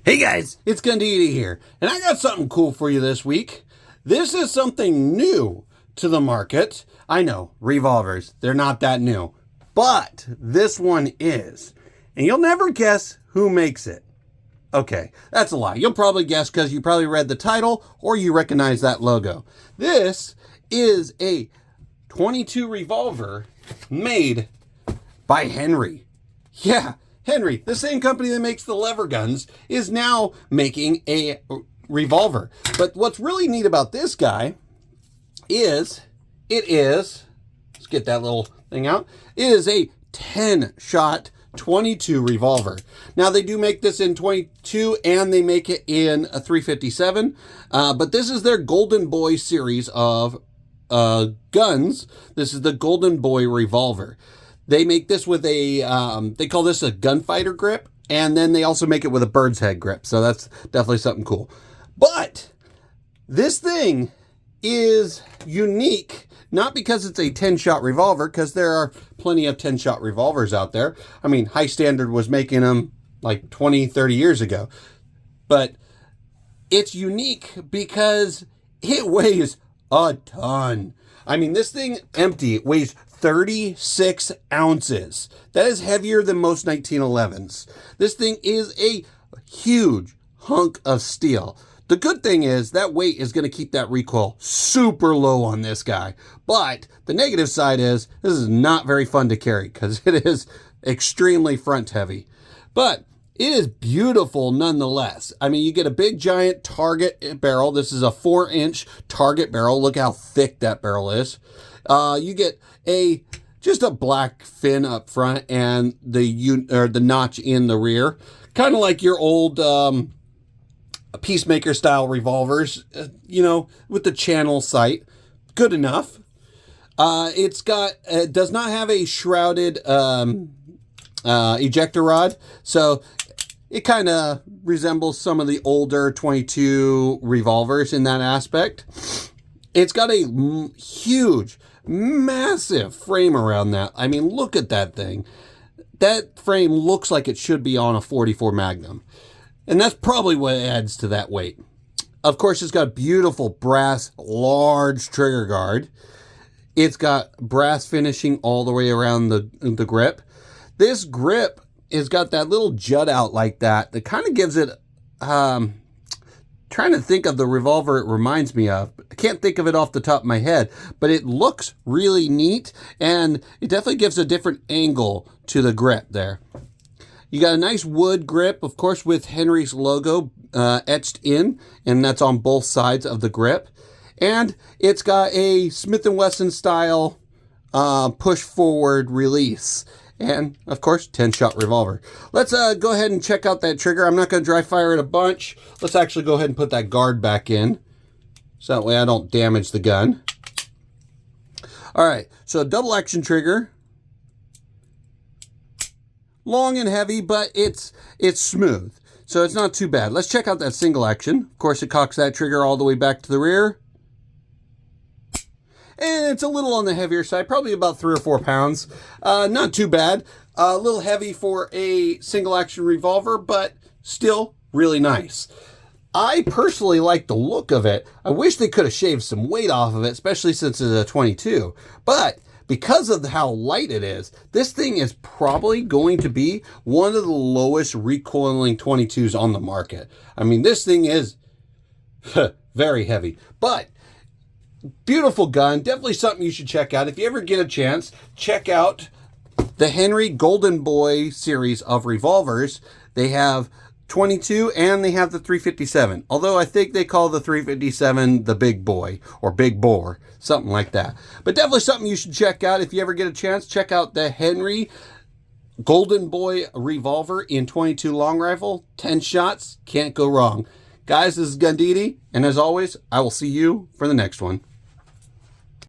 Hey guys, it's Gundita here, and I got something cool for you this week. This is something new to the market. I know, revolvers, they're not that new, but this one is. And you'll never guess who makes it. Okay, that's a lie. You'll probably guess because you probably read the title or you recognize that logo. This is a 22 revolver made by Henry. Yeah, Henry, the same company that makes the lever guns, is now making a revolver. But what's really neat about this guy is, let's get that little thing out. It is a 10-shot 22 revolver. Now they do make this in 22 and they make it in a 357. But this is their Golden Boy series of guns. This is the Golden Boy revolver. They make this with a, they call this a gunfighter grip, and then they also make it with a bird's head grip. So that's definitely something cool. But this thing is unique, not because it's a 10-shot revolver, because there are plenty of 10-shot revolvers out there. I mean, High Standard was making them like 20, 30 years ago. But it's unique because it weighs a ton. I mean, this thing empty weighs 36 ounces. That is heavier than most 1911s. This thing is a huge hunk of steel. The good thing is that weight is going to keep that recoil super low on this guy. But the negative side is this is not very fun to carry because it is extremely front heavy. But it is beautiful nonetheless. I mean, you get a big giant target barrel. This is a 4-inch target barrel. Look how thick that barrel is. You get just a black fin up front and the notch in the rear, kind of like your old Peacemaker style revolvers, with the channel sight. Good enough. It does not have a shrouded ejector rod, so it kind of resembles some of the older 22 revolvers in that aspect. It's got a huge, massive frame around that. I mean, look at that thing. That frame looks like it should be on a 44 Magnum. And that's probably what adds to that weight. Of course, it's got a beautiful brass, large trigger guard. It's got brass finishing all the way around the grip. This grip has got that little jut out like that kind of gives it, trying to think of the revolver it reminds me of. I can't think of it off the top of my head, but it looks really neat, and it definitely gives a different angle to the grip there. You got a nice wood grip, of course, with Henry's logo etched in, and that's on both sides of the grip. And it's got a Smith & Wesson style push forward release. And, of course, 10-shot revolver. Let's go ahead and check out that trigger. I'm not going to dry fire it a bunch. Let's actually go ahead and put that guard back in, so that way I don't damage the gun. All right, so double action trigger. Long and heavy, but it's smooth, so it's not too bad. Let's check out that single action. Of course, it cocks that trigger all the way back to the rear. And it's a little on the heavier side, probably about 3 or 4 pounds. Not too bad. A little heavy for a single action revolver, but still really nice. I personally like the look of it. I wish they could have shaved some weight off of it, especially since it's a 22. But because of how light it is, this thing is probably going to be one of the lowest recoiling 22s on the market. I mean, this thing is very heavy, but beautiful gun. Definitely something you should check out. If you ever get a chance, check out the Henry Golden Boy series of revolvers. They have 22 and they have the 357. Although I think they call the 357 the big boy or big bore, something like that. But definitely something you should check out if you ever get a chance. Check out the Henry Golden Boy revolver in 22 long rifle. 10 shots, can't go wrong. Guys, this is Gundita, and as always, I will see you for the next one.